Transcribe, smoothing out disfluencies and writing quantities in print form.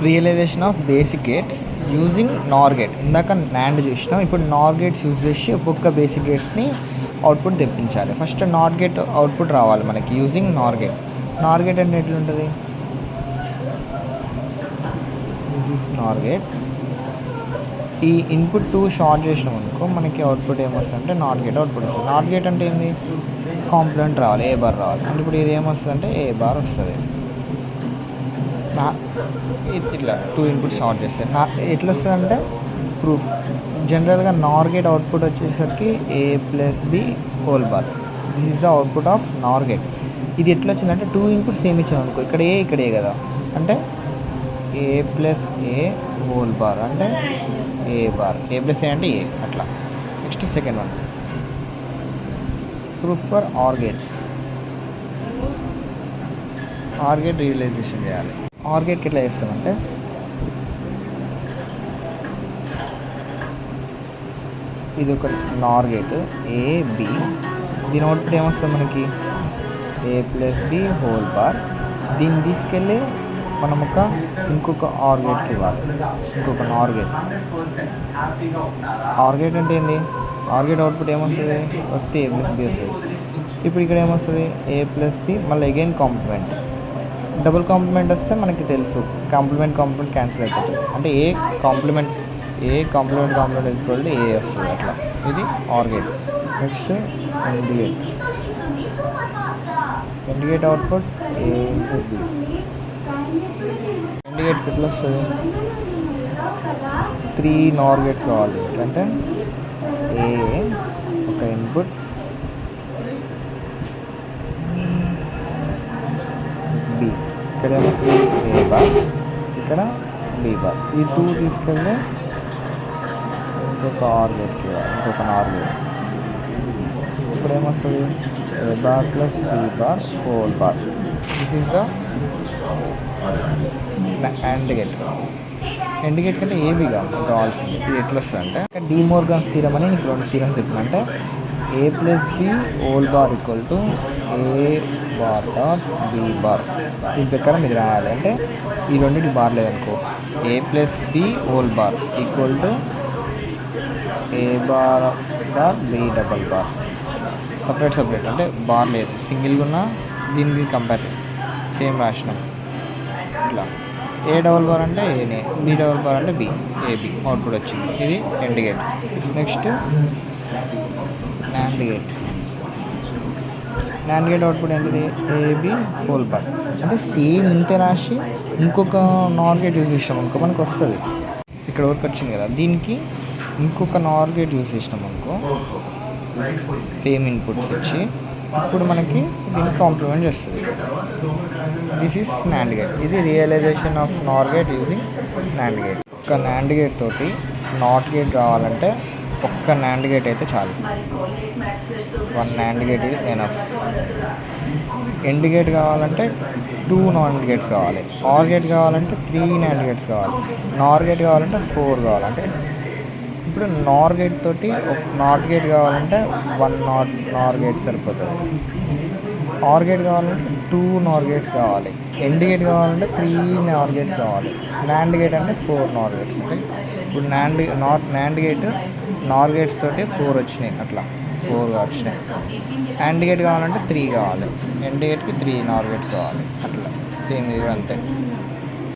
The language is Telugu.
Realisation of basic gates using NOR gate. ఇందాక నాండ్ చూసినాం, ఇప్పుడు నార్ గేట్స్ యూజ్ చేసి ఒక్కొక్క బేసిక్ గేట్స్ని అవుట్పుట్ తెప్పించాలి. ఫస్ట్ నాట్ గేట్ అవుట్పుట్ రావాలి మనకి యూజింగ్ నార్ గేట్. నార్ గేట్ అంటే ఎట్లుంటుంది? నార్ గేట్ ఈ ఇన్పుట్ 2 షార్ట్ చేసినాం అనుకో మనకి అవుట్పుట్ ఏమొస్తుంది అంటే నాట్ గేట్ అవుట్పుట్ వస్తుంది. నాట్ గేట్ అంటే ఏంది? కాంప్లిమెంట్ రావాలి, ఏ బార్ రావాలి. అంటే ఇప్పుడు ఇది ఏమొస్తుంది అంటే ఏ బార్ వస్తుంది. ఇట్లా 2 ఇన్పుట్ షార్ట్ చేస్తే ఎట్లా వస్తుంది అంటే ప్రూఫ్. జనరల్గా నార్ గేట్ అవుట్పుట్ వచ్చేసరికి A plus B whole bar. This is the output of NOR gate. ఇది ఎట్లా వచ్చిందంటే 2 ఇన్పుట్స్ సేమ్ ఇచ్చాం అనుకో, ఇక్కడ ఏ ఇక్కడ ఏ కదా, అంటే A plus A whole bar అంటే A bar, A plus A అంటే ఏ అట్లా. Next second one, proof for OR gate. OR gate realisation చేయాలి. ఆర్ గేట్కి ఎట్లా చేస్తామంటే ఇది ఒక నార్ గేట్ ఏ బి, దీని అవుట్పుట్ ఏమొస్తుంది మనకి A plus B whole bar. దీన్ని తీసుకెళ్ళి మనం ఇంకొక ఆర్ గేట్కి ఇవ్వాలి, ఇంకొక నార్ గేట్. ఆర్ గేట్ అంటే ఏంది? ఆర్ గేట్ అవుట్పుట్ ఏమొస్తుంది? వస్తే ఏ ప్లస్ బి వస్తుంది. ఇప్పుడు ఇక్కడ ఏమొస్తుంది? ఏ ప్లస్ బి మళ్ళీ అగైన్ కాంప్లిమెంట్. డబుల్ కాంప్లిమెంట్ వస్తే మనకి తెలుసు కాంప్లిమెంట్ క్యాన్సిల్ అయిపోతుంది. అంటే A complement equal to A వస్తుంది అట్లా. ఇది OR gate. Next AND gate output A into B. AND గేట్కి ఎట్లా వస్తుంది? 3 నార్ గేట్స్ కావాలి. ఎందుకంటే ఏ ఒక ఇన్పుట్, బి ఇక్కడ ఏమొస్తుంది ఏ బార్, ఇక్కడ బి బార్. ఈ 2 తీసుకెళ్ళి ఇంకొక ఆర్ గేట్కి ఇవ్వాలి, ఇంకొక నార్ గేట్. ఇప్పుడు ఏమొస్తుంది? A bar plus B bar whole bar. This is the AND gate. AND gate కంటే ఏబిగా కావాల్సింది. ఇది ఎట్లా వస్తుంది అంటే డి మోర్గన్స్ థీరం అని నీకు 2 థీరమ్స్ చెప్పినంటే A plus B whole bar equal to A bar dot B bar. దీని ప్రకారం ఇది రాయాలి. అంటే ఈ రెండింటికి బార్ లేదనుకో, A plus B whole bar equal to A bar dot B double bar. Separate అంటే బార్ లేదు, సింగిల్గా ఉన్న దీనికి కంపేర్ సేమ్ రాసినాం. ఇట్లా ఏ డబల్ బార్ అంటే ఏనే, బి డబల్ బార్ అంటే బి, ఏబి అవుట్పుట్ వచ్చింది. ఇది AND gate. Next NAND gate. NAND gate output ఏంటిది? A B whole bar. అంటే సేమ్ ఇంతే రాసి ఇంకొక నార్ గేట్ యూజ్ చేసాం అనుకో మనకు వస్తుంది. ఇక్కడ వరకు వచ్చింది కదా, దీనికి ఇంకొక నార్ గేట్ యూజ్ చేసినాం అనుకో, సేమ్ ఇన్పుట్స్ ఇచ్చి ఇప్పుడు మనకి దీన్ని కాంప్లిమెంట్ చేస్తుంది. This is NAND gate. ఇది realisation of NOR gate using NAND gate. ఒక్క నాండ్ గేట్ తోటి నాట్ గేట్ కావాలంటే ఒక్క నాండ్ గేట్ అయితే చాలు. 1 నాండ్ గేట్ ఇది ఎనఫ్. ఎండ్ గేట్ కావాలంటే 2 నాండ్ గేట్స్ కావాలి. ఆర్ గేట్ కావాలంటే 3 నాండ్ గేట్స్ కావాలి. నార్ గేట్ కావాలంటే 4 కావాలంటే. ఇప్పుడు నార్ గేట్ తోటి ఒక నాట్ గేట్ కావాలంటే 1 నార్ గేట్ సరిపోతుంది. ఆర్ గేట్ కావాలంటే 2 నార్ గేట్స్ కావాలి. ఎండ్ గేట్ కావాలంటే 3 నార్ గేట్స్ కావాలి. నాండ్ గేట్ అంటే 4 నార్ గేట్స్ ఉంటాయి. ఇప్పుడు నాండ్ గేట్ నార్ గేట్స్ తోటి 4 వచ్చినాయి, అట్లా 4 వచ్చినాయి. అండ్ గేట్ కావాలంటే 3 కావాలి. ఎండ్ గేట్కి 3 నార్ గేట్స్ కావాలి. అట్లా సేమ్ ఇది కూడా అంతే.